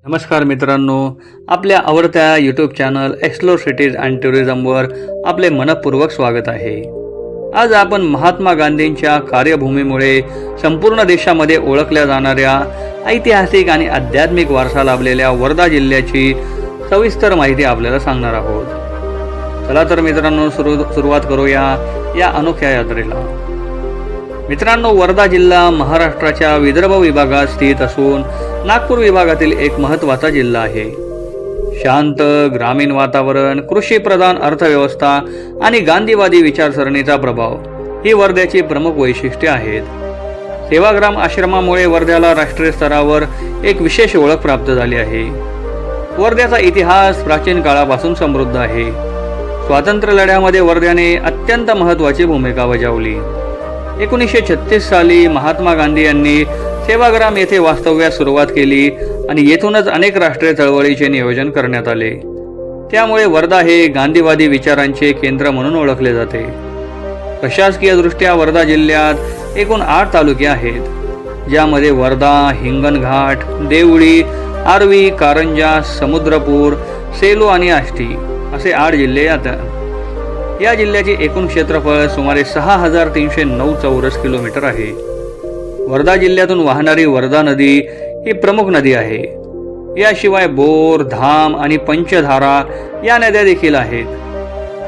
नमस्कार मित्रांनो, आपल्या आवडत्या YouTube channel explore cities and टुरिझमवर आपले मनपूर्वक स्वागत आहे. आज आपण महात्मा गांधींच्या कार्यभूमीमुळे संपूर्ण देशामध्ये ओळखल्या जाणाऱ्या ऐतिहासिक आणि आध्यात्मिक वारसा लाभलेल्या वर्धा जिल्ह्याची सविस्तर माहिती आपल्याला सांगणार आहोत. चला तर मित्रांनो, सुरुवात करूया या अनोख्या यात्रेला. मित्रांनो, वर्धा जिल्हा महाराष्ट्राच्या विदर्भ विभागात स्थित असून नागपूर विभागातील एक महत्त्वाचा जिल्हा आहे. शांत ग्रामीण वातावरण, कृषीप्रधान अर्थव्यवस्था आणि गांधीवादी विचारसरणीचा प्रभाव ही वर्ध्याची प्रमुख वैशिष्ट्ये आहेत. सेवाग्राम आश्रमामुळे वर्ध्याला राष्ट्रीय स्तरावर एक विशेष ओळख प्राप्त झाली आहे. वर्ध्याचा इतिहास प्राचीन काळापासून समृद्ध आहे. स्वातंत्र्य लढ्यामध्ये वर्ध्याने अत्यंत महत्त्वाची भूमिका बजावली. 1936 साली महात्मा गांधी यांनी सेवाग्राम येथे वास्तव्यास सुरुवात केली आणि येथूनच अनेक राष्ट्रीय चळवळीचे नियोजन करण्यात आले. त्यामुळे वर्धा हे गांधीवादी विचारांचे केंद्र म्हणून ओळखले जाते. प्रशासकीयदृष्ट्या वर्धा जिल्ह्यात एकूण 8 तालुके आहेत, ज्यामध्ये वर्धा, हिंगणघाट, देवळी, आर्वी, कारंजा, समुद्रपूर, सेलू आणि आष्टी असे 8 जिल्हे येतात. या जिल्ह्याचे एकूण क्षेत्रफळ सुमारे 6309 चौरस किलोमीटर आहे. वर्धा जिल्ह्यातून वाहणारी वर्धा नदी ही प्रमुख नदी आहे. याशिवाय बोर, धाम आणि पंचधारा या नद्या देखील आहेत.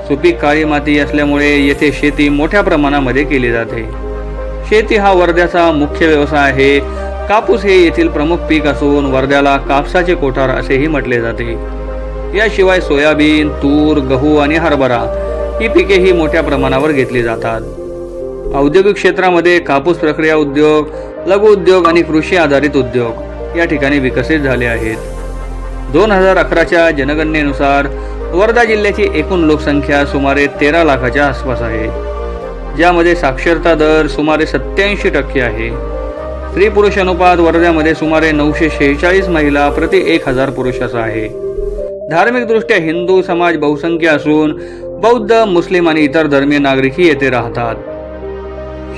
सुपीक काळी माती असल्यामुळे येथे शेती मोठ्या प्रमाणामध्ये केली जाते. शेती हा वर्ध्याचा मुख्य व्यवसाय आहे. कापूस हे येथील प्रमुख पीक असून वर्ध्याला कापसाचे कोठार असेही म्हटले जाते. याशिवाय सोयाबीन, तूर, गहू आणि हरभरा ही पिके ही मोठ्या प्रमाणावर घेतली जातात. औद्योगिक क्षेत्रामध्ये कापूस प्रक्रिया उद्योग, लघु उद्योग आणि कृषी आधारित उद्योग या ठिकाणी विकसित झाले आहेत. 2011च्या जनगणनेनुसार वर्धा जिल्ह्याची एकूण लोकसंख्या सुमारे 13 लाखाच्या आसपास आहे, ज्यामध्ये साक्षरता दर सुमारे 87% आहे. स्त्री पुरुष अनुपात वर्ध्यामध्ये सुमारे 946 महिला प्रति 1000 पुरुष असा आहे. धार्मिकदृष्ट्या हिंदू समाज बहुसंख्य असून बौद्ध, मुस्लिम आणि इतर धर्मीय नागरिकही येथे राहतात.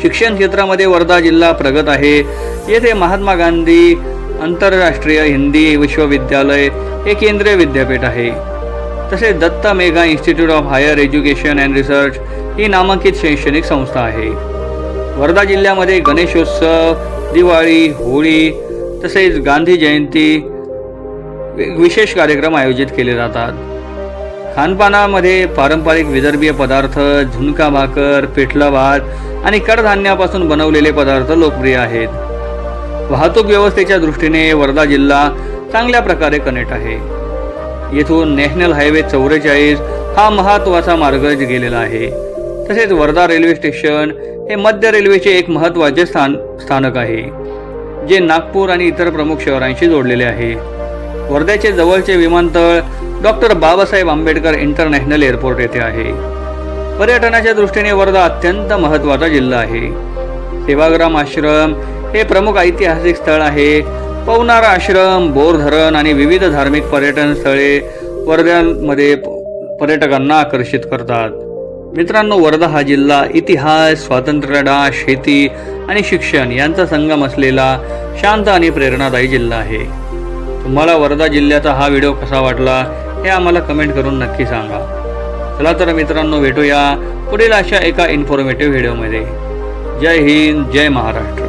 शिक्षण क्षेत्रामध्ये वर्धा जिल्हा प्रगत आहे. येथे महात्मा गांधी आंतरराष्ट्रीय हिंदी विश्वविद्यालय हे केंद्रीय विद्यापीठ आहे. तसेच Datta Megha institute of higher education and research ही नामांकित शैक्षणिक संस्था आहे. वर्धा जिल्ह्यामध्ये गणेशोत्सव, दिवाळी, होळी तसेच गांधी जयंती विशेष कार्यक्रम आयोजित केले जातात. खानपानामध्ये पारंपरिक विदर्भीय पदार्थ, झुणका भाकर, पिठलं भात आणि कडधान्यापासून बनवलेले पदार्थ लोकप्रिय आहेत. वाहतूक व्यवस्थेच्या दृष्टीने वर्धा जिल्हा चांगल्या प्रकारे कनेक्ट आहे. येथून नॅशनल हायवे 44 हा महत्त्वाचा मार्ग गेलेला आहे. तसेच वर्धा रेल्वे स्टेशन हे मध्य रेल्वेचे एक महत्त्वाचे स्थानक आहे, जे नागपूर आणि इतर प्रमुख शहरांशी जोडलेले आहे. वर्ध्याचे जवळचे विमानतळ doctor Babasaheb Ambedkar international airport येथे आहे. पर्यटनाच्या दृष्टीने वर्धा अत्यंत महत्त्वाचा जिल्हा आहे. सेवाग्राम आश्रम हे प्रमुख ऐतिहासिक स्थळ आहे. पवनार आश्रम, बोर धरण आणि विविध धार्मिक पर्यटन स्थळे वर्ध्यामध्ये पर्यटकांना आकर्षित करतात. मित्रांनो, वर्धा हा जिल्हा इतिहास, स्वातंत्र्यलढा, शेती आणि शिक्षण यांचा संगम असलेला शांत आणि प्रेरणादायी जिल्हा आहे. तुम्हाला वर्धा जिल्ह्याचा हा व्हिडिओ कसा वाटला हे आम्हाला कमेंट करून नक्की सांगा. चला तर मित्रांनो, भेटूया पुढील अशा एका इन्फॉर्मेटिव्ह व्हिडिओमध्ये. जय हिंद, जय महाराष्ट्र.